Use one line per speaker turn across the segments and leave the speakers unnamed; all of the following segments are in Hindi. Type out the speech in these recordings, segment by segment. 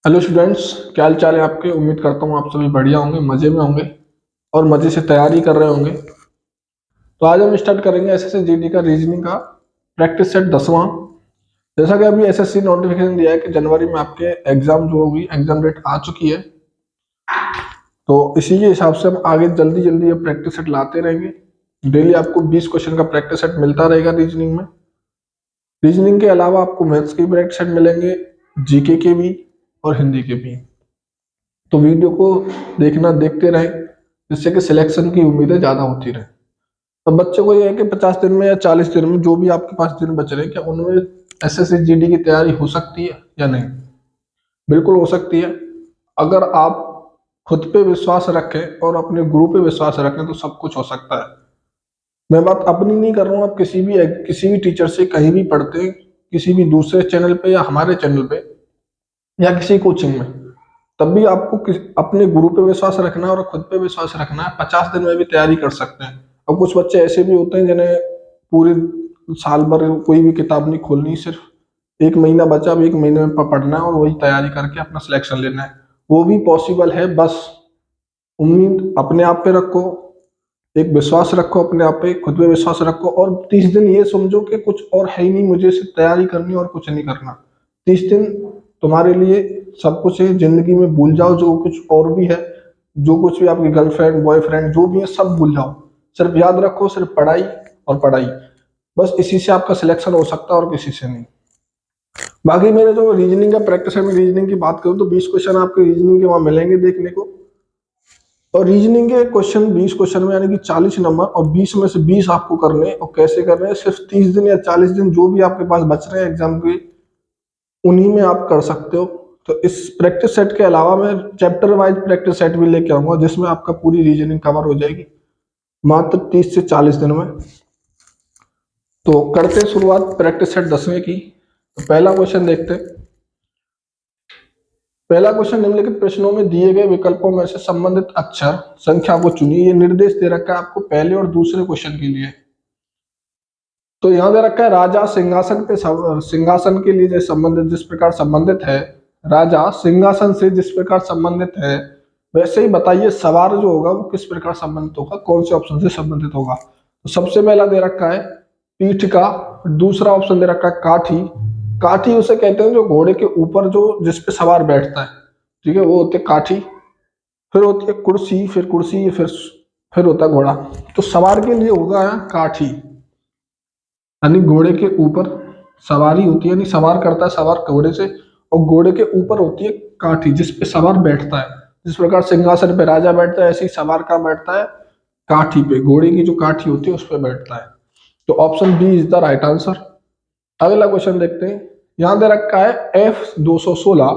हेलो स्टूडेंट्स, क्या हाल चाल है आपके। उम्मीद करता हूँ आप सभी बढ़िया होंगे, मज़े में होंगे और मज़े से तैयारी कर रहे होंगे। तो आज हम स्टार्ट करेंगे एसएससी जीडी का रीजनिंग का प्रैक्टिस सेट 10वां। जैसा कि अभी एसएससी नोटिफिकेशन दिया है कि जनवरी में आपके एग्जाम जो होगी, एग्जाम डेट आ चुकी है। तो इसी के हिसाब से हम आगे जल्दी जल्दी ये प्रैक्टिस सेट लाते रहेंगे। डेली आपको 20 क्वेश्चन का प्रैक्टिस सेट मिलता रहेगा रीजनिंग में। रीजनिंग के अलावा आपको मैथ्स के प्रैक्टिस सेट मिलेंगे, जीके के भी और हिंदी के भी। तो वीडियो को देखते रहें, जिससे कि सिलेक्शन की उम्मीदें ज़्यादा होती रहें। अब बच्चों को यह है कि 50 दिन में या 40 दिन में जो भी आपके पास दिन बच रहे हैं, क्या उनमें एसएससी जीडी की तैयारी हो सकती है या नहीं? बिल्कुल हो सकती है। अगर आप खुद पे विश्वास रखें और अपने गुरु पे विश्वास रखें तो सब कुछ हो सकता है। मैं बात अपनी नहीं कर रहा हूँ, आप किसी भी टीचर से कहीं भी पढ़ते हैं, किसी भी दूसरे चैनल पे या हमारे चैनल पे या किसी कोचिंग में, तब भी आपको अपने गुरु पे विश्वास रखना है और खुद पे विश्वास रखना है। 50 दिन में भी तैयारी कर सकते हैं। अब कुछ बच्चे ऐसे भी होते हैं जिन्हें पूरे साल भर कोई भी किताब नहीं खोलनी, सिर्फ एक महीना बचा, अब एक महीने में पढ़ना है और वही तैयारी करके अपना सिलेक्शन लेना है। वो भी पॉसिबल है। बस उम्मीद अपने आप पे रखो, एक विश्वास रखो अपने आप पे, खुद पे विश्वास रखो और 30 दिन ये समझो कि कुछ और है ही नहीं, मुझे सिर्फ तैयारी करनी और कुछ नहीं करना। 30 दिन तुम्हारे लिए सब कुछ है। जिंदगी में भूल जाओ जो कुछ और भी है, जो कुछ भी आपकी गर्लफ्रेंड बॉयफ्रेंड जो भी है सब भूल जाओ। सिर्फ याद रखो, सिर्फ पढ़ाई और पढ़ाई। बस इसी से आपका सिलेक्शन हो सकता है और किसी से नहीं। बाकी मेरे जो रीजनिंग का प्रैक्टिस है, मैं रीजनिंग की बात करूँ तो 20 क्वेश्चन आपके रीजनिंग के वहां मिलेंगे देखने को। और रीजनिंग के क्वेश्चन 20 क्वेश्चन में यानी कि 40 नंबर, और 20 में से 20 आपको करने हैं। और कैसे करने हैं? सिर्फ 30 दिन या 40 दिन जो भी आपके पास बच रहे हैं एग्जाम के, उन्हीं में आप कर सकते हो। तो इस प्रैक्टिस सेट के अलावा मैं चैप्टर वाइज प्रैक्टिस सेट भी लेके आऊंगा, जिसमें आपका पूरी रीजनिंग कवर हो जाएगी मात्र 30 से 40 दिन में। तो करते हैं शुरुआत प्रैक्टिस सेट 10वें की। तो पहला क्वेश्चन देखते हैं। पहला क्वेश्चन, निम्नलिखित प्रश्नों में दिए गए विकल्पों में से संबंधित अक्षर संख्या को चुनिए। ये निर्देश दे रखा है आपको पहले और दूसरे क्वेश्चन के लिए। तो यहां दे रखा है राजा सिंहासन पे सिंहासन के लिए संबंधित जिस प्रकार संबंधित है, राजा सिंहासन से जिस प्रकार संबंधित है, वैसे ही बताइए सवार जो होगा वो किस प्रकार संबंधित होगा, कौन से ऑप्शन से संबंधित होगा। तो सबसे पहला दे रखा है पीठ का, दूसरा ऑप्शन दे रखा है काठी। काठी उसे कहते हैं जो घोड़े के ऊपर जो जिस पे सवार बैठता है, ठीक है, वो होती है काठी। फिर होती है कुर्सी, फिर कुर्सी, फिर होता है घोड़ा। तो सवार के लिए होगा काठी, यानी घोड़े के ऊपर सवारी होती है, यानी सवार करता है सवार घोड़े से, और घोड़े के ऊपर होती है काठी जिस पे सवार बैठता है। जिस प्रकार सिंहासन पे राजा बैठता है, ऐसे ही सवार का बैठता है काठी पे, घोड़े की जो काठी होती है उस पर बैठता है। तो option B is the right answer. अगला क्वेश्चन देखते हैं। यहां दे रखा है F216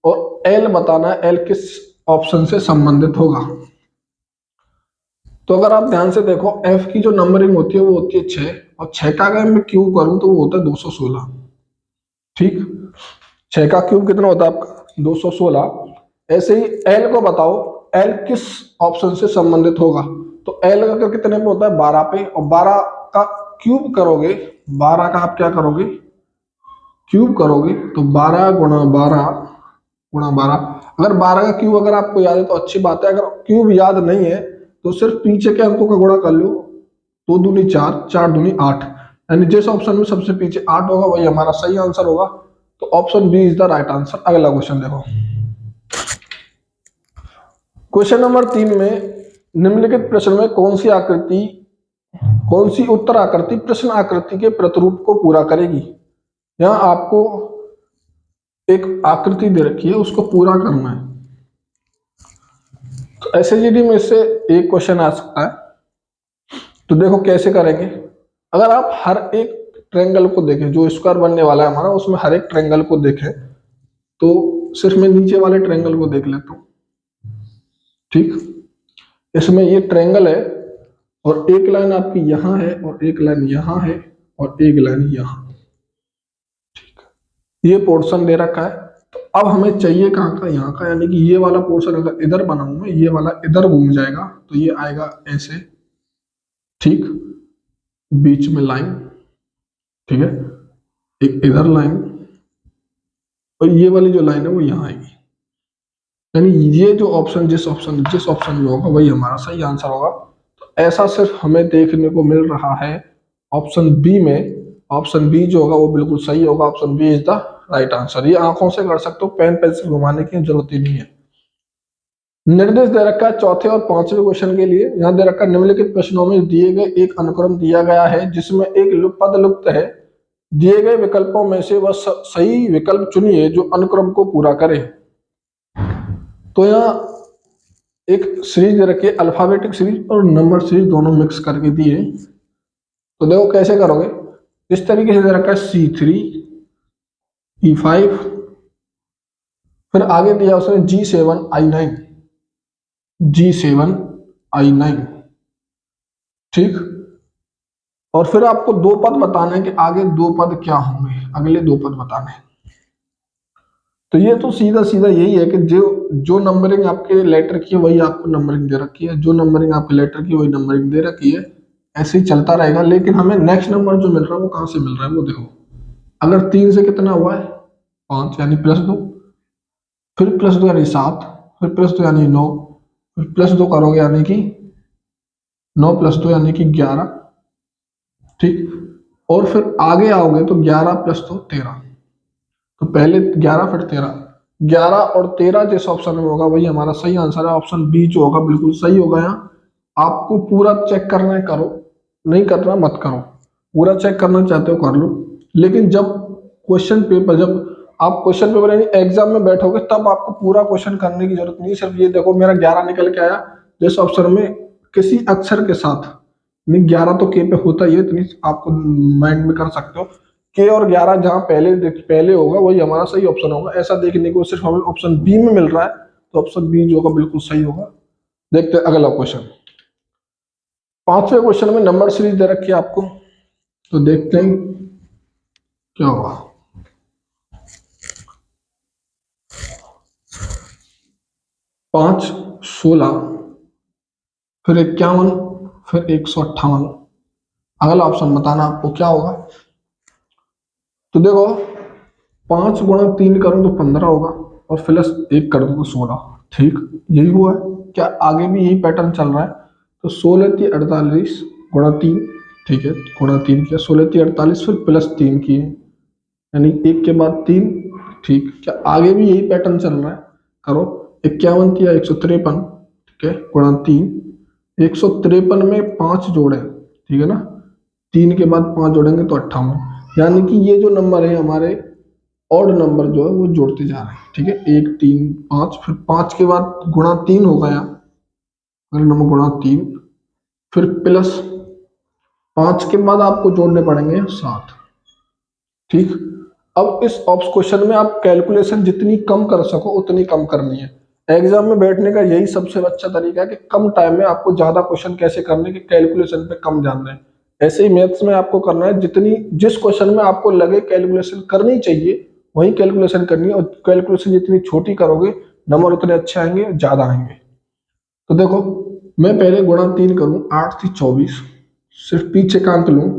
और L बताना है, L किस ऑप्शन से संबंधित होगा। तो अगर आप ध्यान से देखो, F की जो नंबरिंग होती है वो होती है 6, और 6 का अगर मैं क्यूब करूं तो वो होता है 216। ठीक, 6 का क्यूब कितना होता है आपका? 216। ऐसे ही L को बताओ, L किस ऑप्शन से संबंधित होगा। तो L अगर कितने पे होता है? 12 पे, और 12 का क्यूब करोगे, 12 का आप क्या करोगे? क्यूब करोगे तो 12 गुणा 12 गुणा 12। अगर 12 का क्यूब अगर आपको याद है तो अच्छी बात है, अगर क्यूब याद नहीं है तो सिर्फ पीछे के अंकों का गुणा कर लो। 2 दूनी 4, 4 दूनी 8, यानी जिस ऑप्शन में सबसे पीछे 8 होगा वही हमारा सही आंसर होगा। तो option B is the right answer. अगला क्वेश्चन देखो। क्वेश्चन नंबर 3 में निम्नलिखित प्रश्न में कौन सी उत्तर आकृति प्रश्न आकृति के प्रतिरूप को पूरा करेगी। यहाँ आपको एक आकृति दे रखी है, उसको पूरा करना है। तो एसएसजीडी में से एक क्वेश्चन आ सकता है। तो देखो कैसे करेंगे। अगर आप हर एक ट्रायंगल को देखें, जो स्क्वायर बनने वाला है हमारा, उसमें हर एक ट्रायंगल को देखें, तो सिर्फ मैं नीचे वाले ट्रायंगल को देख लेता हूँ। ठीक, इसमें ये ट्रायंगल है और एक लाइन आपकी यहां है और एक लाइन यहां है और एक लाइन यहां। ठीक, ये पोर्शन दे रखा है। तो अब हमें चाहिए कहाँ का? यहाँ का, यानी कि ये वाला पोर्शन अगर इधर बनाऊं मैं, ये वाला इधर घूम जाएगा तो ये आएगा ऐसे। ठीक, बीच में लाइन, ठीक है, एक इधर लाइन और ये वाली जो लाइन है वो यहाँ आएगी। यानी ये जो ऑप्शन जिस ऑप्शन में होगा वही हमारा सही आंसर होगा। तो ऐसा सिर्फ हमें देखने को मिल रहा है ऑप्शन बी में। ऑप्शन बी जो होगा वो बिल्कुल सही होगा। Option B is the right answer. ये आंखों से कर सकते हो, पेन पेंसिल घुमाने की जरूरत ही नहीं है। निर्देश दे रखा है चौथे और पांचवें क्वेश्चन के लिए। यहाँ दे रखा निम्नलिखित प्रश्नों में दिए गए एक अनुक्रम दिया गया है जिसमें एक पद लुप्त है। दिए गए विकल्पों में से वह सही विकल्प चुनिए जो अनुक्रम को पूरा करे। तो यहाँ एक सीरीज दे रखी है, अल्फाबेटिक सीरीज और नंबर सीरीज दोनों मिक्स करके दी है। तो देखो कैसे करोगे। इस तरीके से दे रखा है C3 E5, फिर आगे दिया उसने G7 I9, G7 I9, ठीक। और फिर आपको दो पद बताने हैं कि आगे दो पद क्या होंगे, अगले दो पद बताने हैं। तो ये तो सीधा सीधा यही है कि जो नंबरिंग आपके लेटर की है वही आपको नंबरिंग दे रखी है, जो नंबरिंग आपके लेटर की वही नंबरिंग दे रखी है। ऐसे ही चलता रहेगा। लेकिन हमें नेक्स्ट नंबर जो मिल रहा है वो कहां से मिल रहा है वो देखो। अगर 3 से कितना हुआ है 5 यानी +2, फिर +2 यानी 7, फिर +2 यानी 9, फिर +2 करोगे यानी कि 9 + 2 यानी कि 11, ठीक। और फिर आगे आओगे तो 11 + 2 13। तो पहले 11 फिर 13, 11 और 13 जिस ऑप्शन में होगा वही हमारा सही आंसर है। ऑप्शन बी जो होगा बिल्कुल सही होगा। यहाँ आपको पूरा चेक करना है करो, नहीं करना मत करो। पूरा चेक करना चाहते हो कर लो। लेकिन जब आप क्वेश्चन पेपर यानी एग्जाम में बैठोगे तब आपको पूरा क्वेश्चन करने की जरूरत नहीं। सिर्फ ये देखो मेरा 11 निकल के आया, जिस ऑप्शन में किसी अक्षर के साथ, नहीं 11 तो के पे होता ही है, इतनी आपको माइंड में कर सकते हो। के और 11 जहां पहले होगा वही हमारा सही ऑप्शन होगा। ऐसा देखने को सिर्फ हमें ऑप्शन बी में मिल रहा है, तो ऑप्शन बी जो होगा बिल्कुल सही होगा। देखते हैं अगला क्वेश्चन। पांचवें क्वेश्चन में नंबर सीरीज दे रखी है आपको, तो देखते हैं क्या होगा। 5, 16, फिर 51, फिर 158। अगला ऑप्शन बताना आपको क्या होगा। तो देखो 5 × 3 करूं तो 15 होगा, और +1 कर दूं तो 16, ठीक। यही हुआ है क्या, आगे भी यही पैटर्न चल रहा है। तो 16 × 48 × 3, ठीक है, × 3 किया, 16 × 48 फिर +3 किए, यानी 1 के बाद 3, ठीक। क्या आगे भी यही पैटर्न चल रहा है, करो। 51 किया 153, ठीक है, × 3, 153 में 5 जोड़े, ठीक है ना, 3 के बाद 5 जोड़ेंगे तो 58। यानी कि ये जो नंबर है हमारे ऑड नंबर जो है वो जोड़ते जा रहे हैं, ठीक है। 1 3 5, फिर 5 के बाद × 3 हो गया, अगर नंबर × 3, फिर +5 के बाद आपको जोड़ने पड़ेंगे 7, ठीक। अब इस क्वेश्चन में आप कैलकुलेशन जितनी कम कर सको उतनी कम करनी है। एग्जाम में बैठने का यही सबसे अच्छा तरीका है कि कम टाइम में आपको ज्यादा क्वेश्चन कैसे करने के, कैलकुलेशन पे कम ध्यान दें। ऐसे ही मैथ्स में आपको करना है, जिस क्वेश्चन में आपको लगे कैलकुलेशन करनी चाहिए वही कैलकुलेशन करनी है, और कैलकुलेशन जितनी छोटी करोगे नंबर उतने अच्छे आएंगे, ज्यादा आएंगे। तो देखो मैं पहले × 3 करूं, 8 × 24, सिर्फ पीछे का अंक लूं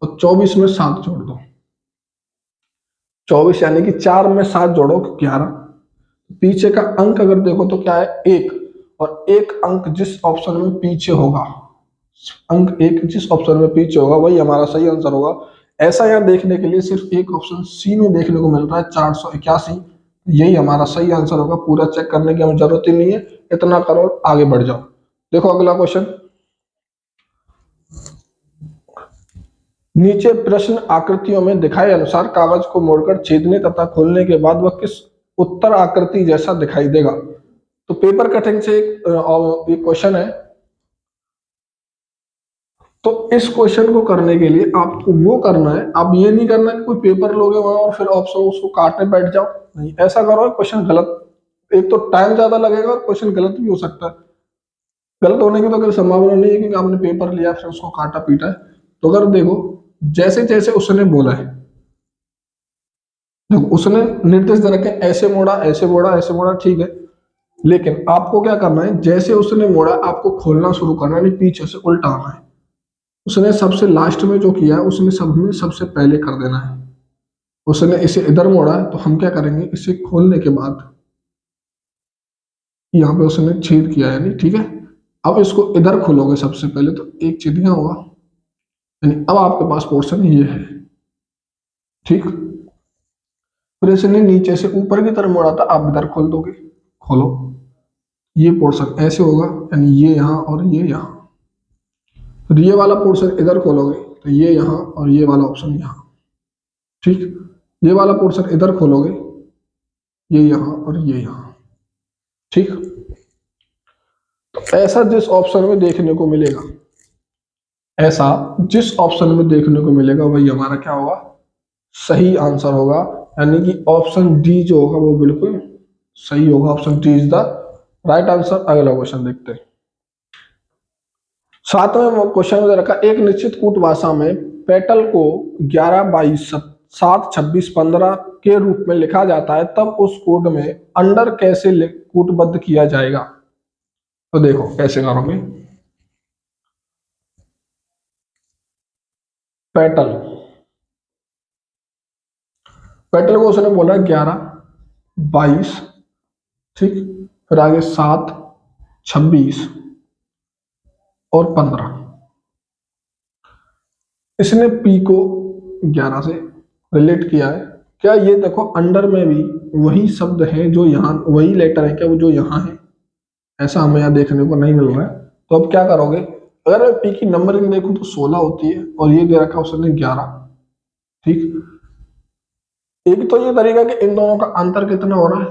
और 24 में 7 जोड़ दो। 24 यानी कि 4 में 7 जोड़ो 11। पीछे का अंक अगर देखो तो क्या है 1, और 1 अंक जिस ऑप्शन में पीछे होगा, अंक 1 जिस ऑप्शन में पीछे होगा वही हमारा सही आंसर होगा। ऐसा यहाँ देखने के लिए सिर्फ एक ऑप्शन सी में देखने को मिल रहा है 481, यही हमारा सही आंसर होगा। पूरा चेक करने की हमें जरूरत ही नहीं है, इतना करो आगे बढ़ जाओ। देखो अगला क्वेश्चन, नीचे प्रश्न आकृतियों में दिखाए अनुसार कागज को मोड़कर छेदने तथा खोलने के बाद वह किस उत्तर आकृति जैसा दिखाई देगा। तो पेपर कटिंग से एक क्वेश्चन है। तो इस क्वेश्चन को करने के लिए आपको वो करना है, आप ये नहीं करना कि कोई पेपर लोगे वहां और फिर ऑप्शन उसको काटने बैठ जाओ, नहीं ऐसा करो। क्वेश्चन गलत, एक तो टाइम ज्यादा लगेगा और क्वेश्चन गलत भी हो सकता है। गलत होने की तो कोई संभावना नहीं है क्योंकि आपने पेपर लिया फिर उसको काटा पीटा है। तो अगर देखो जैसे जैसे उसने बोला है, देखो उसने निर्देश दे रखे ऐसे मोड़ा ऐसे मोड़ा ऐसे मोड़ा, ठीक है। लेकिन आपको क्या करना है, जैसे उसने मोड़ा आपको खोलना शुरू करना है, पीछे से उल्टा आना है। उसने सबसे लास्ट में जो किया है उसने सब में सबसे पहले कर देना है। उसने इसे इधर मोड़ा है, तो हम क्या करेंगे, इसे खोलने के बाद यहाँ पे उसने छेद किया है, नहीं ठीक है। अब इसको इधर खोलोगे सबसे पहले, तो एक छेद यहाँ होगा, यानी अब आपके पास पोर्शन ये है, ठीक। फिर इसने नीचे से ऊपर की तरफ मोड़ा था, आप इधर खोल दोगे, खोलो, ये पोर्शन ऐसे होगा, यानी ये यहाँ और ये यहाँ। फिर ये वाला पोर्शन इधर खोलोगे, तो ये यहाँ और ये वाला ऑप्शन यहाँ, ठीक। ये वाला पोर्शन इधर खोलोगे, ये यहाँ और ये यहाँ, ठीक। तो ऐसा जिस ऑप्शन में देखने को मिलेगा, ऐसा जिस ऑप्शन में देखने को मिलेगा वही हमारा क्या होगा, सही आंसर होगा। यानी कि ऑप्शन डी जो होगा वो बिल्कुल सही होगा। Option D is the right answer. अगला क्वेश्चन देखते हैं। सातवें क्वेश्चन में रखा, एक निश्चित कूट भाषा में पेटल को 11, 22, 7, 26, 15 के रूप में लिखा जाता है, तब उस कोड में अंडर कैसे कूटबद्ध किया जाएगा। तो देखो कैसे करोगे। पेटल को उसने बोला 11, 22, ठीक, फिर आगे 7, 26 और 15। इसने पी को 11 से रिलेट किया है। क्या ये देखो अंडर में भी वही शब्द है जो यहाँ, वही लेटर है क्या वो जो यहाँ है, ऐसा हमें यहाँ देखने को नहीं मिल रहा है। तो अब क्या करोगे, अगर मैं पी की नंबरिंग देखूं तो 16 होती है और ये दे रखा उसने 11, ठीक। एक तो ये तरीका कि इन दोनों का अंतर कितना हो रहा है,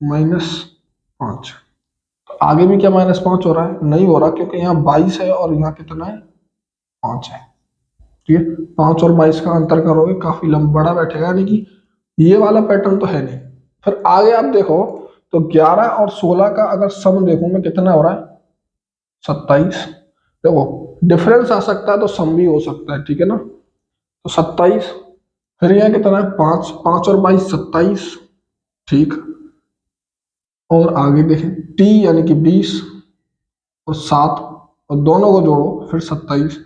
-5। तो आगे भी क्या -5 हो रहा है, नहीं हो रहा, क्योंकि यहाँ 22 है और यहाँ कितना है, 5 है, ठीक है। 5 और 22 का अंतर करोगे काफी लंबा बड़ा बैठेगा, यानी कि ये वाला पैटर्न तो है नहीं। फिर आगे आप देखो तो 11 और 16 का अगर सम देखूं मैं कितना हो रहा है, 27। देखो डिफरेंस आ सकता है तो सम भी हो सकता है, ठीक है ना। तो 27, फिर यहाँ कितना है 5, 5 और 22 27, ठीक। और आगे देखें टी यानी कि 20 और 7 और दोनों को जोड़ो फिर 27।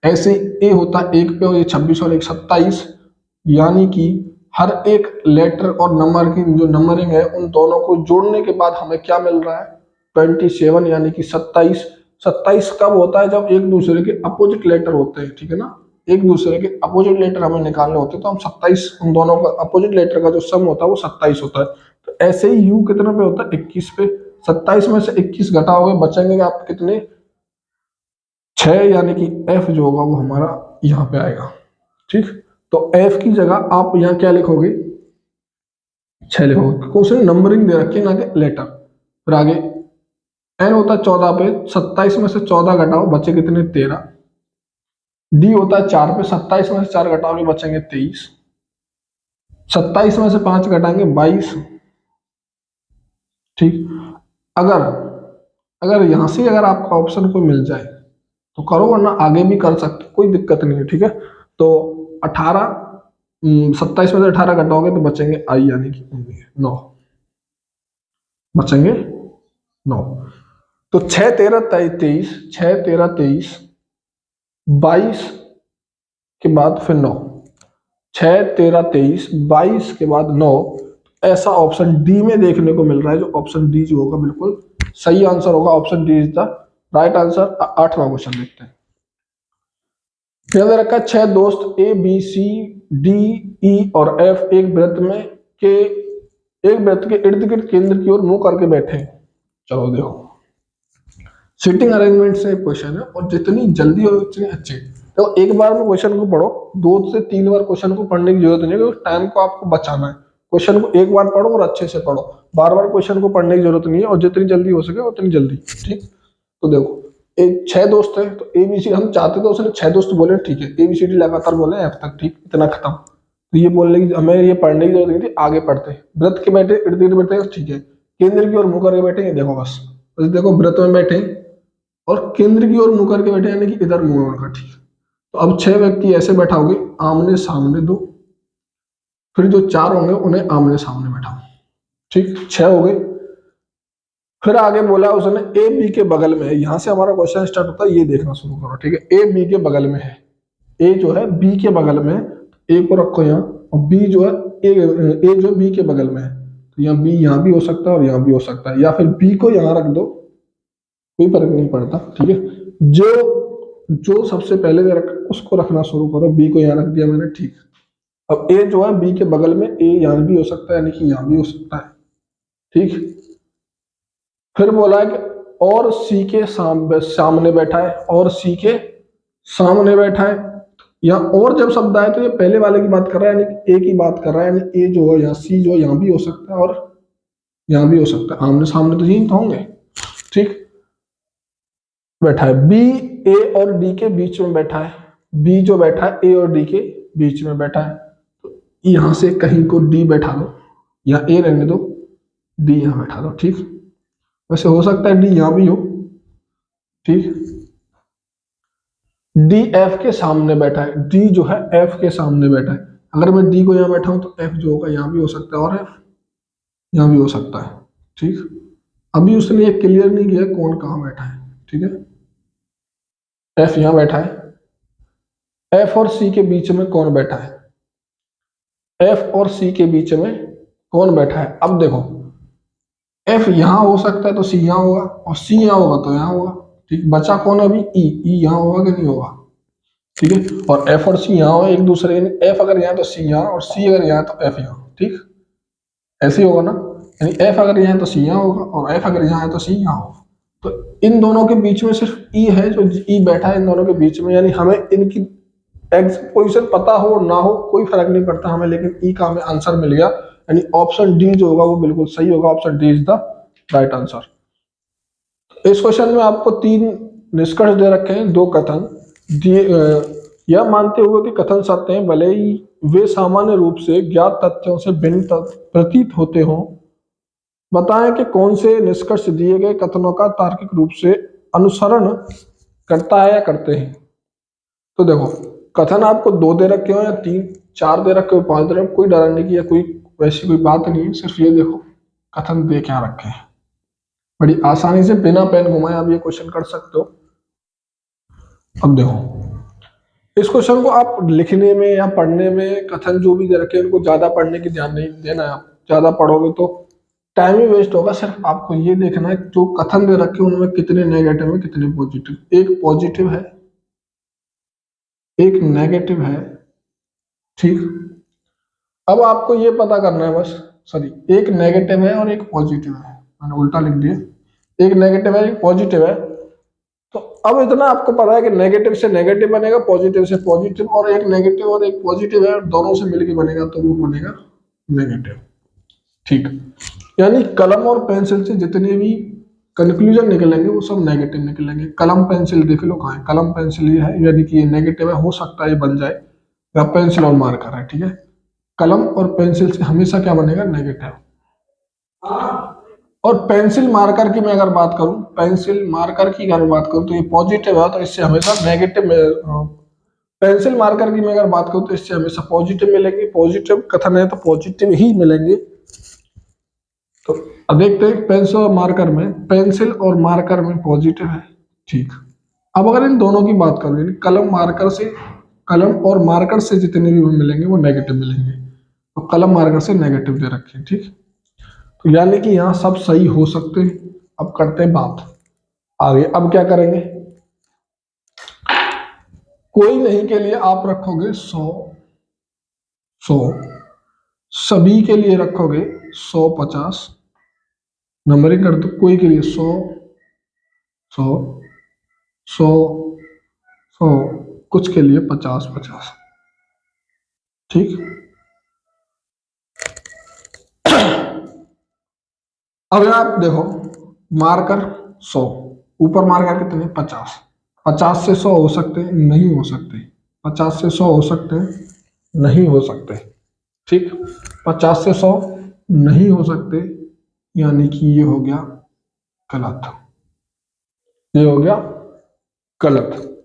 ऐसे ए होता है एक पे और ये 26 और एक 27, यानी कि हर एक लेटर और नंबर की जो नंबरिंग है उन दोनों को जोड़ने के बाद हमें क्या मिल रहा है, 27 यानी कि 27। 27 कब होता है, जब एक दूसरे के अपोजिट लेटर होते हैं, ठीक है ना। एक दूसरे के अपोजिट लेटर हमें निकालने होते हैं, तो हम 27 उन दोनों का अपोजिट लेटर का जो सम होता है वो 27 होता है। तो ऐसे ही यू कितने पे होता है, 21 पे। 27 में से 21 घटाओगे बचेंगे आप कितने, 6, यानी कि एफ जो होगा वो हमारा यहाँ पे आएगा, ठीक। तो एफ की जगह आप यहाँ क्या लिखोगे, 6 लिखोगे, क्वेश्चन नंबरिंग दे रखी है ना कि लेटर। फिर आगे एन होता है 14 पे, 27 में से 14 घटाओ बचे कितने, 13। डी होता है 4 पे, 27 में से 4 घटाओगे बचेंगे 23। 27 में से 5 घटाएंगे 22, ठीक। अगर यहां से अगर आपका ऑप्शन कोई मिल जाए तो करो, वरना आगे भी कर सकते, कोई दिक्कत नहीं है, ठीक है। तो 18, 27 में से 18 घटाओगे तो बचेंगे आई यानी कि 9, बचेंगे 9। तो 6, 13, 23, 6, 13, 23, 22 के बाद फिर 9, 6, 13, 23, 22 के बाद 9। ऐसा ऑप्शन डी में देखने को मिल रहा है, जो ऑप्शन डी जो होगा बिल्कुल सही आंसर होगा। Option D is the right answer. 8वां क्वेश्चन देखते हैं। याद रखा 6 दोस्त A B C D E और एफ एक वृत्त के इर्द गिर्द केंद्र की ओर मुंह करके बैठे। चलो देखो सीटिंग अरेंजमेंट से क्वेश्चन है और जितनी जल्दी हो उतनी अच्छी। तो एक बार में क्वेश्चन को पढ़ो, 2 से 3 बार क्वेश्चन को पढ़ने की जरूरत नहीं है, क्योंकि टाइम को आपको बचाना है। क्वेश्चन को एक बार पढ़ो और अच्छे से पढ़ो, बार बार क्वेश्चन को पढ़ने की जरूरत नहीं है, और जितनी जल्दी हो सके उतनी जल्दी, ठीक। तो देखो 6 दोस्त है, तो एबीसी हम चाहते तो उसने 6 दोस्त बोले, ठीक है, एबीसीडी लगातार बोले एफ तक, ठीक, इतना खत्म। तो ये बोलने की हमें ये पढ़ने की जरूरत नहीं थी, आगे पढ़ते। व्रत के बैठे इर्द गिर्द बैठे, ठीक है, केंद्र की ओर मुंह करके बैठे, देखो बस देखो व्रत में बैठे और केंद्र की ओर मुंह करके बैठे, यानी कि इधर मुंह है उनका, ठीक। तो अब 6 व्यक्ति ऐसे बैठाओगे आमने सामने दो, फिर जो 4 होंगे उन्हें आमने सामने बैठाओ, ठीक, 6 हो गए। फिर आगे बोला उसने ए बी के बगल में है, यहां से हमारा क्वेश्चन स्टार्ट होता है, ये देखना शुरू करो, ठीक है। ए बी के बगल में है, ए जो है बी के बगल में, ए को रखो यहाँ, और बी जो है ए जो बी के बगल में है, तो यहाँ बी यहाँ भी हो सकता है और यहाँ भी हो सकता है, या फिर बी को यहाँ रख दो, कोई फर्क नहीं पड़ता, ठीक है। जो जो सबसे पहले दे रखा उसको रखना शुरू करो, बी को यहाँ रख दिया मैंने, ठीक। अब ए जो है बी के बगल में, ए यहाँ भी हो सकता है, यानी कि यहाँ भी हो सकता है, ठीक। फिर बोला है कि और सी के सामने बैठा है, और सी के सामने बैठा है। यहाँ और जब शब्द आए तो ये पहले वाले की बात कर रहा है, यानी कि ए की बात कर रहा है, यानी ए जो है यहाँ सी जो है यहाँ भी हो सकता है और यहाँ भी हो सकता है, आमने सामने तो यही तो होंगे, ठीक। बैठा है बी ए और डी के बीच में बैठा है, बी जो बैठा है ए और डी के बीच में बैठा है, तो यहां से कहीं को डी बैठा दो, या ए रहने दो, डी यहां बैठा दो, ठीक। वैसे हो सकता है डी यहां भी हो, ठीक। डी एफ के सामने बैठा है, डी जो है एफ के सामने बैठा है, अगर मैं डी को यहां बैठा हूं तो एफ जो होगा यहां भी हो सकता है और एफ यहां भी हो सकता है, ठीक। अभी उसने ये क्लियर नहीं किया कौन कहां बैठा है, ठीक है। एफ यहां बैठा है, एफ और सी के बीच में कौन बैठा है, एफ और सी के बीच में कौन बैठा है। अब देखो एफ यहां हो सकता है तो सी यहां होगा, और सी यहां होगा तो यहां होगा, ठीक। बचा कौन अभी ई यहां होगा कि नहीं होगा, ठीक है। और एफ और सी यहां हो एक दूसरे, एफ अगर यहां तो सी यहां, और सी अगर यहां तो एफ यहां, ठीक। ऐसे ही होगा ना, यानी एफ अगर यहां है तो सी यहां होगा, और एफ अगर यहां है तो सी यहां होगा। तो इन दोनों के बीच में सिर्फ ई है, जो ई बैठा है इन दोनों के बीच में, यानी हमें इनकी एग्जैक्ट पोजीशन पता हो ना हो कोई फर्क नहीं पड़ता हमें, लेकिन ई का हमें आंसर मिल गया, यानी ऑप्शन डी जो होगा वो बिल्कुल सही होगा, option D is the right answer. इस क्वेश्चन में आपको 3 निष्कर्ष दे रखे हैं, 2 कथन दिए, यह मानते हुए कि कथन सत्य हैं भले ही वे सामान्य रूप से ज्ञात तथ्यों से भिन्न प्रतीत होते हों, बताएं कि कौन से निष्कर्ष दिए गए कथनों का तार्किक रूप से अनुसरण करता है या करते हैं। तो देखो कथन आपको 2 दे रखे हो या 3 4 दे रखे हो 5 दे रखे हो, कोई डरने की या कोई वैसी कोई बात नहीं है, सिर्फ ये देखो कथन दे क्या रखे हैं, बड़ी आसानी से बिना पेन घुमाए आप ये क्वेश्चन कर सकते हो। अब देखो इस क्वेश्चन को आप लिखने में या पढ़ने में कथन जो भी दे रखे हैं उनको ज्यादा पढ़ने की ध्यान नहीं देना है, आप ज्यादा पढ़ोगे तो टाइम ही वेस्ट होगा। सिर्फ आपको ये देखना है जो कथन दे रखे हैं उनमें कितने नेगेटिव है कितने पॉजिटिव, एक पॉजिटिव है एक नेगेटिव है, ठीक। अब आपको ये पता करना है बस, सॉरी एक नेगेटिव है और एक पॉजिटिव है, मैंने उल्टा लिख दिया, एक नेगेटिव है एक पॉजिटिव है। तो अब इतना आपको पता है कि नेगेटिव से नेगेटिव बनेगा, पॉजिटिव से पॉजिटिव, और एक नेगेटिव और एक पॉजिटिव है, दोनों से मिलकर बनेगा तो वो बनेगा नेगेटिव, ठीक। यानी कलम और पेंसिल से जितने भी कंक्लूजन निकलेंगे वो सब नेगेटिव निकलेंगे। कलम पेंसिल देख लो कहाँ है, कलम पेंसिल ये है, यानी कि ये नेगेटिव है, हो सकता है ये बन जाए, या पेंसिल और मार्कर है, ठीक है। कलम और पेंसिल से हमेशा क्या बनेगा नेगेटिव। और पेंसिल मार्कर की मैं अगर बात करूं, पेंसिल मार्कर की अगर बात करूं तो ये पॉजिटिव है, तो इससे हमेशा नेगेटिव, पेंसिल मार्कर की मैं अगर बात करूं तो इससे हमेशा पॉजिटिव मिलेंगे, पॉजिटिव कथन है तो पॉजिटिव ही मिलेंगे। तो अब देखते हैं पेंसिल और मार्कर में, पेंसिल और मार्कर में पॉजिटिव है, ठीक। अब अगर इन दोनों की बात करूं, कलम मार्कर से, कलम और मार्कर से जितने भी मिलेंगे वो नेगेटिव मिलेंगे, तो कलम मार्कर से नेगेटिव दे रखे हैं, ठीक। तो यानी कि यहाँ सब सही हो सकते हैं। अब करते हैं बात आगे, अब क्या करेंगे, कोई नहीं के लिए आप रखोगे 100, सभी के लिए रखोगे 150, नंबरिंग कर दो, कोई के लिए 100 100 100 100, कुछ के लिए 50, ठीक। अब आप देखो मार्कर 100, ऊपर मार्कर कितने 50 से 100 हो सकते हैं नहीं हो सकते, 50 से 100 हो सकते हैं नहीं हो सकते, ठीक। 50 से 100 नहीं हो सकते, यानी कि ये हो गया गलत, ये हो गया गलत,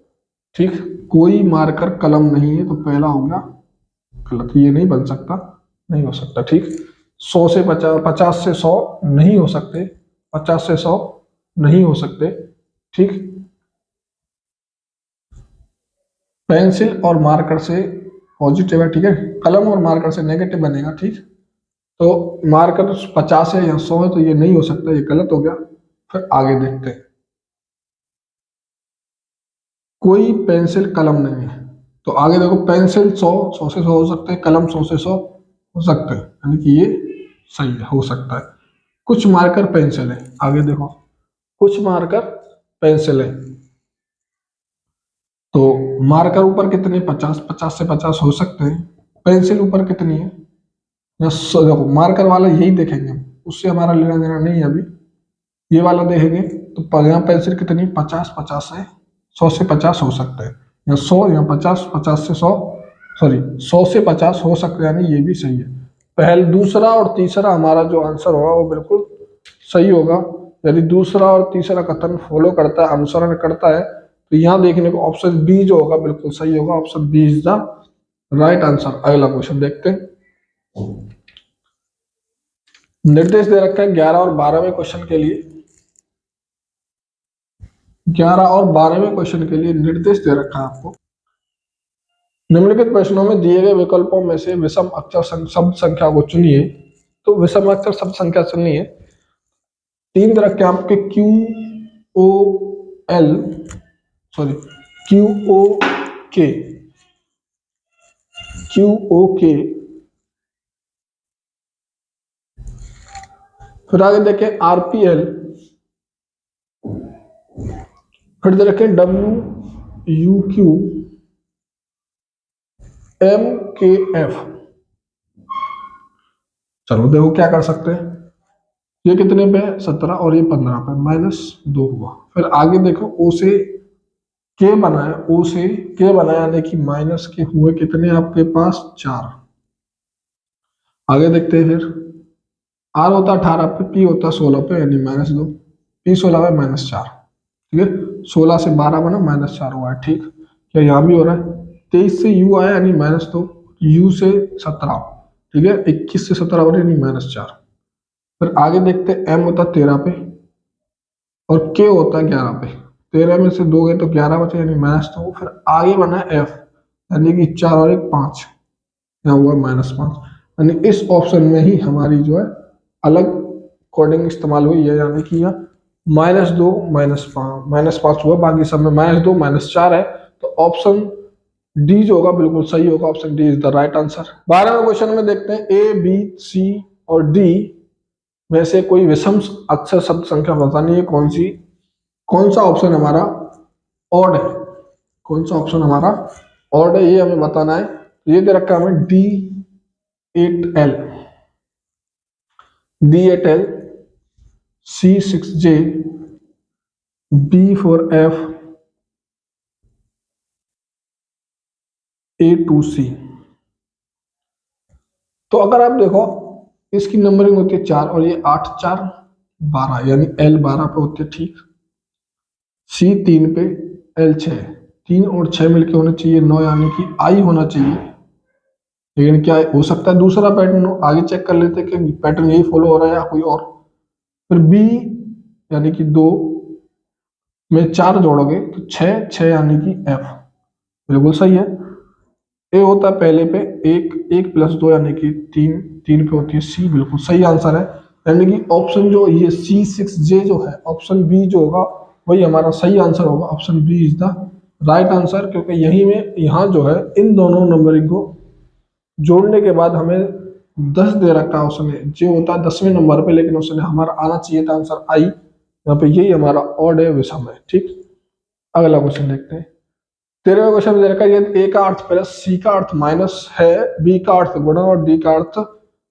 ठीक। कोई मार्कर कलम नहीं है तो पहला हो गया गलत, ये नहीं बन सकता, नहीं हो सकता, ठीक। 100 से 50, 50 से 100 नहीं हो सकते, 50 से 100 नहीं हो सकते, ठीक। पेंसिल और मार्कर से पॉजिटिव है, ठीक है। कलम और मार्कर से नेगेटिव बनेगा, ठीक। तो मार्कर 50 है या 100 है, तो ये नहीं हो सकता, ये गलत हो गया। फिर आगे देखते हैं, कोई पेंसिल कलम नहीं है। तो आगे देखो, पेंसिल 100 से 100 हो सकते हैं, कलम 100 से 100 हो सकते हैं, यानी कि ये सही है, हो सकता है। कुछ मार्कर पेंसिल है, आगे देखो, कुछ मार्कर पेंसिल है। तो मार्कर ऊपर कितने, 50, 50 से 50 हो सकते हैं। पेंसिल ऊपर कितनी है, देखो मार्कर वाला यही देखेंगे, उससे हमारा लेना देना नहीं है अभी। ये वाला देखेंगे तो यहाँ पेंसिल कितनी, 50, 50 से 100 से 50 हो सकते हैं, या 100 या 50, 50 से 100, सॉरी 100 से 50 हो सकते हैं, यानी ये भी सही है। पहले दूसरा और तीसरा हमारा जो आंसर होगा वो बिल्कुल सही होगा। यदि दूसरा और तीसरा कथन फॉलो करता है, अनुसरण करता है, तो यहाँ देखने को ऑप्शन बी जो होगा बिल्कुल सही होगा। Option B is the right answer. अगला क्वेश्चन देखते हैं। निर्देश दे रखा है 11 और 12वें क्वेश्चन के लिए। 11 और 12वें क्वेश्चन के लिए निर्देश दे रखा है आपको। निम्नलिखित प्रश्नों में दिए गए विकल्पों में से विषम अक्षर शब्द संख्या को चुनिए। तो विषम अक्षर शब्द संख्या चुननी है। 3 दे रखे आपके Q O L, sorry Q O K, Q O के। फिर आगे देखें आरपीएल, फिर दे रखें डब्ल्यू यू क्यू एम के एफ। चलो देखो क्या कर सकते हैं, ये कितने पे है 17 और ये 15 पे, -2 हुआ। फिर आगे देखो ओ से के बनाया, ओ से के बनाया, यानी कि माइनस के हुए कितने आपके पास 4। आगे देखते हैं, फिर आर होता 18 पे, पी होता 16 पे, यानी -2, पी 16 पे -4, ठीक है। 16 से 12 बना, -4 हुआ है, ठीक। क्या यहाँ भी हो रहा है, 23 से यू आया यानी -2, यू से 17, ठीक है, 21 से 17 हो रहा है यानी -4। फिर आगे देखते एम होता 13 पे और के होता 11 पे, 13 में से 2 गए तो 11 बचे यानी -2। फिर आगे बना एफ, यानी कि 4 और 1 5, यहाँ हुआ -5, यानी इस ऑप्शन में ही हमारी जो है अलग कोडिंग इस्तेमाल हुई है, यानी कि यहाँ -2 -5 हुआ, बाकी सब में -2 -4 है। तो ऑप्शन डी जो होगा बिल्कुल सही होगा। Option D is the right answer. 12वें क्वेश्चन में देखते हैं ए बी सी और डी में से कोई विषम अक्षर शब्द संख्या बतानी है। कौन सा ऑप्शन हमारा ऑड है, कौन सा ऑप्शन हमारा ऑड है, ये हमें बताना है। तो ये दे रखा है हमें D8L, D8L, C6J, B4F, A2C। तो अगर आप देखो इसकी नंबरिंग होती है 4 और ये 8 4 12, यानी L 12 पे होती है, ठीक। C 3 पे, L 6, 3 और 6 मिलके होने चाहिए 9, यानी कि I होना चाहिए। लेकिन क्या हो सकता है दूसरा पैटर्न हो, आगे चेक कर लेते हैं कि पैटर्न यही फॉलो हो रहा है या कोई और। फिर B यानी कि 2 में 4 जोड़ोगे तो 6 6, यानी कि F बिल्कुल सही है। ए होता है पहले पे 1 1 + 2 यानी कि 3 3 पे होती है, सी बिल्कुल सही आंसर है। यानी कि ऑप्शन जो ये C6J जो है, ऑप्शन बी जो होगा वही हमारा सही आंसर होगा। Option B is the right answer, क्योंकि यही में यहाँ जो है इन दोनों नंबरिंग को जोड़ने के बाद हमें 10 दे रखा है उसने, जो होता है 10वें नंबर पे, लेकिन उसने हमारा आना चाहिए था आंसर आई। यहाँ पे यही हमारा ऑड है, विषम है, ठीक। अगला क्वेश्चन देखते हैं। 13वें क्वेश्चन में दे रखा है ए का अर्थ प्लस, सी का अर्थ माइनस है, बी का अर्थ गुणा और डी का अर्थ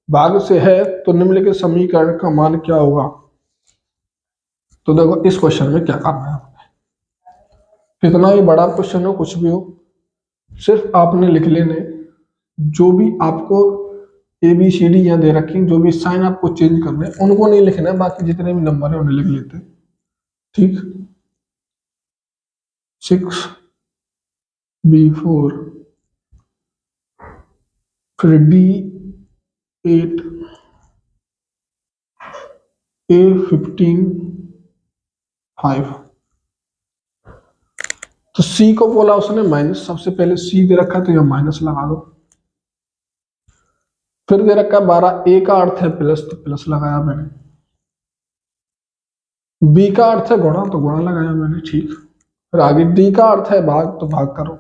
भाग से है, तो निम्नलिखित समीकरण का मान क्या होगा। तो देखो इस क्वेश्चन में क्या करना है आपने, कितना ही बड़ा क्वेश्चन हो कुछ भी हो, सिर्फ आपने लिख लेने जो भी आपको ABCD यहाँ दे रखी, जो भी साइन आपको चेंज करने उनको नहीं लिखना है, बाकी जितने भी नंबर है उन्हें लिख लेते हैं, ठीक। 6 B4, फिर D8, A15 5। तो C को बोला उसने माइनस, सबसे पहले C दे रखा है तो यह माइनस लगा दो। फिर दे रखा है 12, ए का अर्थ है प्लस तो प्लस लगाया मैंने, बी का अर्थ है गुणा तो गुणा लगाया मैंने, ठीक। फिर आगे डी का अर्थ है भाग तो भाग करो।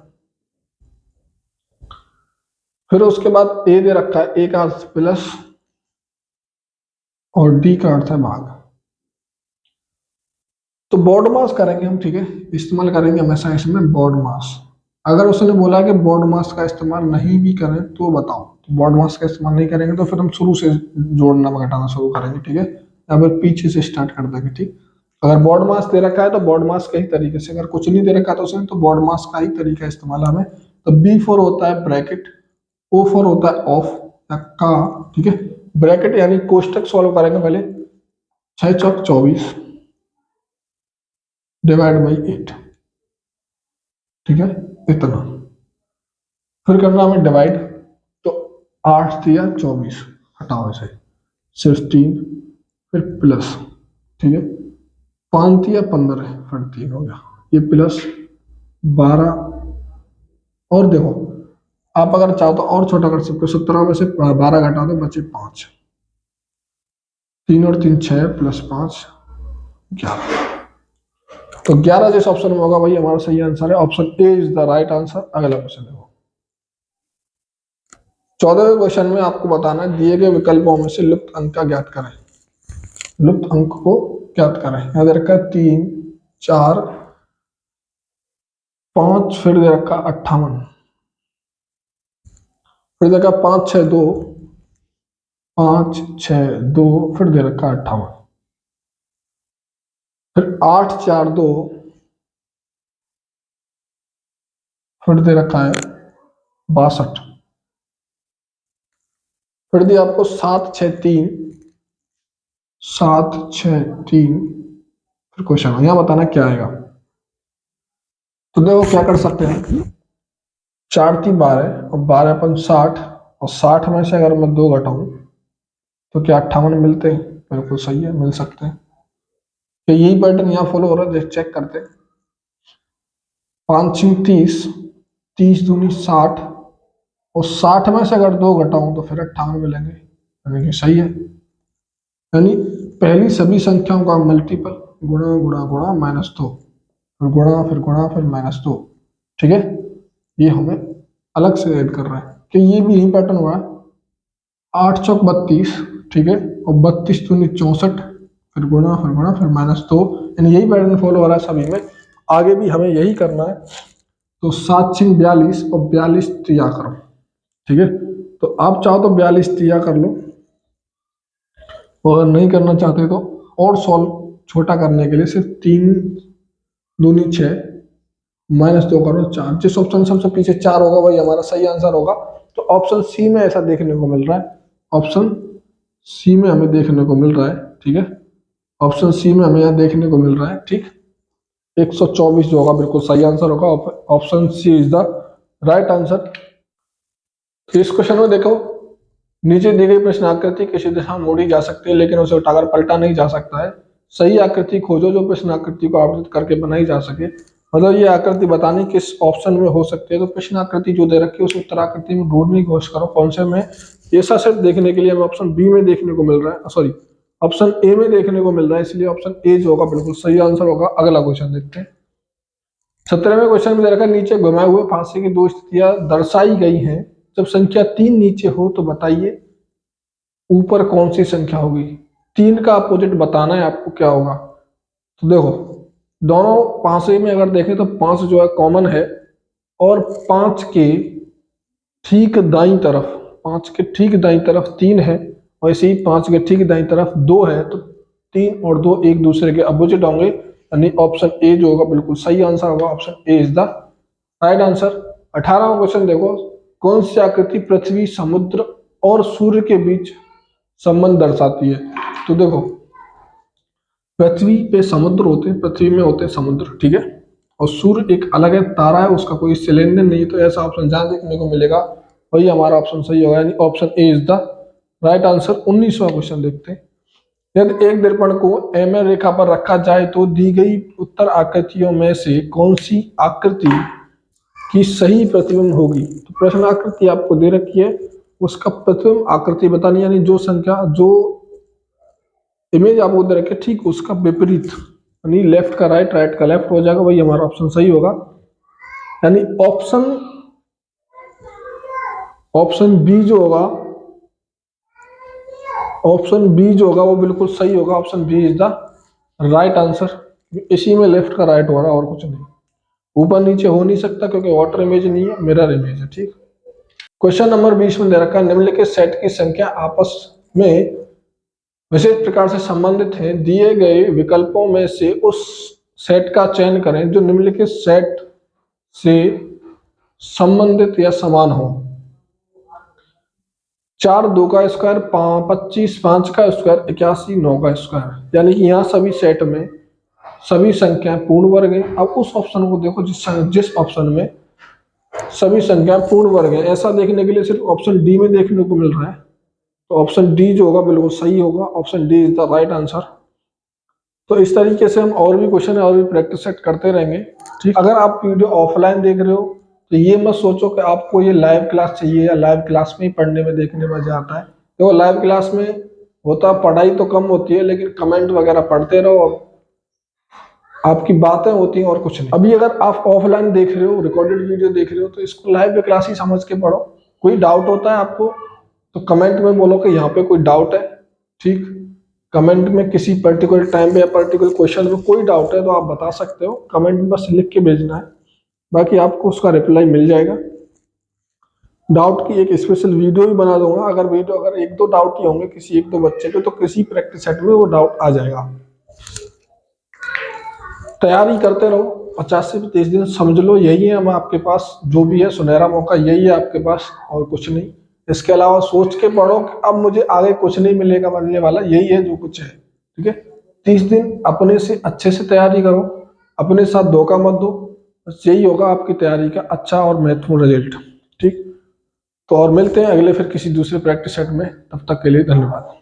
फिर उसके बाद ए दे रखा है, ए का अर्थ प्लस और डी का अर्थ है भाग। तो बोर्ड मास करेंगे हम, ठीक है, इस्तेमाल करेंगे हमेशा इसमें बोर्ड मास। अगर उसने बोला कि बोर्ड मास का इस्तेमाल नहीं भी करें तो बताओ, तो बोर्ड मास का इस्तेमाल नहीं करेंगे तो फिर हम शुरू से जोड़ना घटाना शुरू करेंगे, ठीक है, या फिर पीछे से स्टार्ट कर देंगे, ठीक। अगर बोर्ड मास दे रखा है तो बोर्ड मास का ही तरीके से, अगर कुछ नहीं दे रखा तो उसने तो बोर्ड मास का ही तरीका इस्तेमाल हमें। तो B4 होता है ब्रैकेट, O4 होता है ऑफ या का, ठीक है। ब्रैकेट यानी कोष्टक सॉल्व करेंगे पहले, 6 चौक 24 डिवाइड बाई 8, ठीक है, इतना। फिर करना हमें डिवाइड, तो 8 दिया 24, हटाओ ऐसे 16, फिर प्लस, ठीक है, 5 दिया 15, फिर 3 हो गया, ये प्लस 12। और देखो आप अगर चाहो तो और छोटा कर सकते हो, 17 में से 12 घटा दो बचे 5, 3 और 3 6 प्लस 5 11। तो 11 जिस ऑप्शन में होगा वही हमारा सही आंसर है, option A is the right answer. अगला क्वेश्चन देखो, 14वें क्वेश्चन में आपको बताना है दिए गए विकल्पों में से लुप्त अंक का ज्ञात करें। लुप्त अंक को ज्ञात करें, यहाँ दे रखा है 3 4 5, फिर दे रखा 58, फिर दे रखा 5 6 2, 5 6 2, फिर दे रखा 58, फिर 8 4 2, फिर दे रखा है 62, फिर दिया आपको 7 6 3, 7 6 3, फिर क्वेश्चन यहां बताना क्या आएगा। तो देखो क्या कर सकते हैं, 4 3 12 और 12 अपन 60, और 60 में से अगर मैं 2 घटाऊं तो क्या 58 मिलते हैं, बिल्कुल सही है, मिल सकते हैं। तो यही पैटर्न यहाँ फॉलो हो रहा है, चेक करते हैं। 5 6 30, 30 दूनी 60, और 60 में से अगर 2 घटाऊं तो फिर 58 मिलेंगे, यानी कि सही है। यानी पहली सभी संख्याओं का मल्टीपल गुणा गुणा गुणा -2, फिर गुणा फिर गुणा फिर -2, ठीक है। ये हमें अलग से ऐड कर रहा है कि ये भी यही पैटर्न हुआ है, 8 चौक 32, ठीक है, और 32 दूनी 64, फिर गुणा फिर गुणा फिर -2, यानी यही पैटर्न फॉलो हो रहा है सभी में, आगे भी हमें यही करना है। तो 7 6 42 और 42 तिया करो, ठीक है। तो आप चाहो तो 42 तिया कर लो, और अगर नहीं करना चाहते तो और सॉल्व छोटा करने के लिए सिर्फ 3 दूनी 6 -2 करो 4, जिस ऑप्शन सबसे पीछे 4 होगा वही हमारा सही आंसर होगा। तो ऑप्शन सी में ऐसा देखने को मिल रहा है, ऑप्शन सी में हमें देखने को मिल रहा है, ठीक है, ऑप्शन सी में हमें यहाँ देखने को मिल रहा है, ठीक। 124 जो होगा बिल्कुल सही आंसर होगा, option C is the right answer. तो इस क्वेश्चन में देखो, नीचे दी गई प्रश्न आकृति किसी दिशा में मोड़ी जा सकती है लेकिन उसे उठाकर पलटा नहीं जा सकता है, सही आकृति खोजो जो प्रश्न आकृति को आवृत करके बनाई जा सके। मतलब ये आकृति बतानी किस ऑप्शन में हो सकती है, तो प्रश्न आकृति जो दे रखी है उस उत्तर आकृति में ढूंढने की कोशिश करो कौन से में। ऐसा सेट देखने के लिए हमें ऑप्शन बी में देखने को मिल रहा है, सॉरी ऑप्शन ए में देखने को मिल रहा है, इसलिए ऑप्शन ए जो होगा बिल्कुल सही आंसर होगा। अगला क्वेश्चन देखते हैं, 17वें क्वेश्चन में दे रखा है नीचे घुमाए हुए फांसी की 2 स्थितियां दर्शाई गई हैं, जब संख्या 3 नीचे हो तो बताइए ऊपर कौन सी संख्या होगी। 3 का अपोजिट बताना है आपको क्या होगा। तो देखो दोनों पांचे में अगर देखें तो 5 जो है कॉमन है, और 5 के ठीक दाईं तरफ, 5 के ठीक दाईं तरफ 3 है, और ऐसे ही 5 के ठीक दाईं तरफ 2 है, तो 3 और 2 एक दूसरे के अपोजिट होंगे, यानी ऑप्शन ए जो होगा बिल्कुल सही आंसर होगा, option A is the right answer. 18वां क्वेश्चन देखो, कौन सी आकृति पृथ्वी समुद्र और सूर्य के बीच संबंध दर्शाती है। तो देखो पृथ्वी पे समुद्र होते हैं, पृथ्वी में होते हैं समुद्र, ठीक है, और सूर्य एक अलग है, तारा है, उसका कोई इससे लेन देन नहीं, तो ऐसा ऑप्शन जहां देखने को मिलेगा वही हमारा ऑप्शन सही होगा, यानी option A is the right answer. 19वां क्वेश्चन देखते हैं, यदि एक दर्पण को एमएल रेखा पर रखा जाए तो दी गई उत्तर आकृतियों में से कौन सी आकृति की सही प्रतिबिंब होगी। तो प्रश्न आकृति आपको दे रखी है, उसका प्रतिबिंब आकृति बतानी, यानी जो संख्या, जो इमेज आप उधर रखे ठीक उसका विपरीत, यानी लेफ्ट का राइट, राइट का लेफ्ट हो जाएगा, वही हमारा ऑप्शन सही होगा। यानी ऑप्शन बी जो होगा, ऑप्शन बी जो होगा वो बिल्कुल सही होगा। Option B is the right answer. इसी में लेफ्ट का राइट हो रहा है और कुछ नहीं, ऊपर नीचे हो नहीं सकता क्योंकि वाटर इमेज नहीं है, मिरर इमेज है। ठीक, क्वेश्चन नंबर 20 में दे रखा है निम्नलिखित सेट की संख्या आपस में विशेष प्रकार से संबंधित है, दिए गए विकल्पों में से उस सेट का चयन करें जो निम्नलिखित सेट से संबंधित या समान हो। 4 2 का स्क्वायर, 25 5 का स्क्वायर, 81 9 का स्क्वायर, यानी कि यहाँ सभी सेट में सभी संख्याएं पूर्ण वर्ग है। अब उस ऑप्शन को देखो जिस ऑप्शन में सभी संख्याएं पूर्ण वर्ग है, ऐसा देखने के लिए सिर्फ ऑप्शन डी में देखने को मिल रहा है, तो ऑप्शन डी जो होगा बिल्कुल सही होगा। Option D is the right answer. तो इस तरीके से हम और भी क्वेश्चन और भी प्रैक्टिस सेट करते रहेंगे। ठीक, अगर आप वीडियो ऑफलाइन देख रहे हो तो ये मत सोचो कि आपको ये लाइव क्लास चाहिए या लाइव क्लास में ही पढ़ने में देखने में मजा आता है। तो लाइव क्लास में होता पढ़ाई तो कम होती है, लेकिन कमेंट वगैरह पढ़ते रहो, आपकी बातें होती हैं और कुछ नहीं। अभी अगर आप ऑफलाइन देख रहे हो, रिकॉर्डेड वीडियो देख रहे हो, तो इसको लाइव क्लास ही समझ के पढ़ो। कोई डाउट होता है आपको तो कमेंट में बोलो कि यहाँ पे कोई डाउट है। ठीक, कमेंट में किसी पर्टिकुलर टाइम पे या पर्टिकुलर क्वेश्चन में कोई डाउट है तो आप बता सकते हो, कमेंट में बस लिख के भेजना है, बाकी आपको उसका रिप्लाई मिल जाएगा। डाउट की एक स्पेशल वीडियो भी बना दूंगा। अगर 1-2 डाउट ही होंगे किसी 1-2 बच्चे के, तो किसी प्रैक्टिस सेट में वो डाउट आ जाएगा। तैयारी करते रहो, 50 से 30 दिन समझ लो, यही है हम आपके पास जो भी है सुनहरा मौका, यही है आपके पास और कुछ नहीं। इसके अलावा सोच के पढ़ो कि अब मुझे आगे कुछ नहीं मिलेगा, मिलने वाला यही है जो कुछ है। ठीक है, 30 दिन अपने से अच्छे से तैयारी करो, अपने साथ धोखा मत दो, बस यही होगा आपकी तैयारी का अच्छा और महत्वपूर्ण रिजल्ट। ठीक, तो और मिलते हैं अगले फिर किसी दूसरे प्रैक्टिस सेट में, तब तक के लिए धन्यवाद।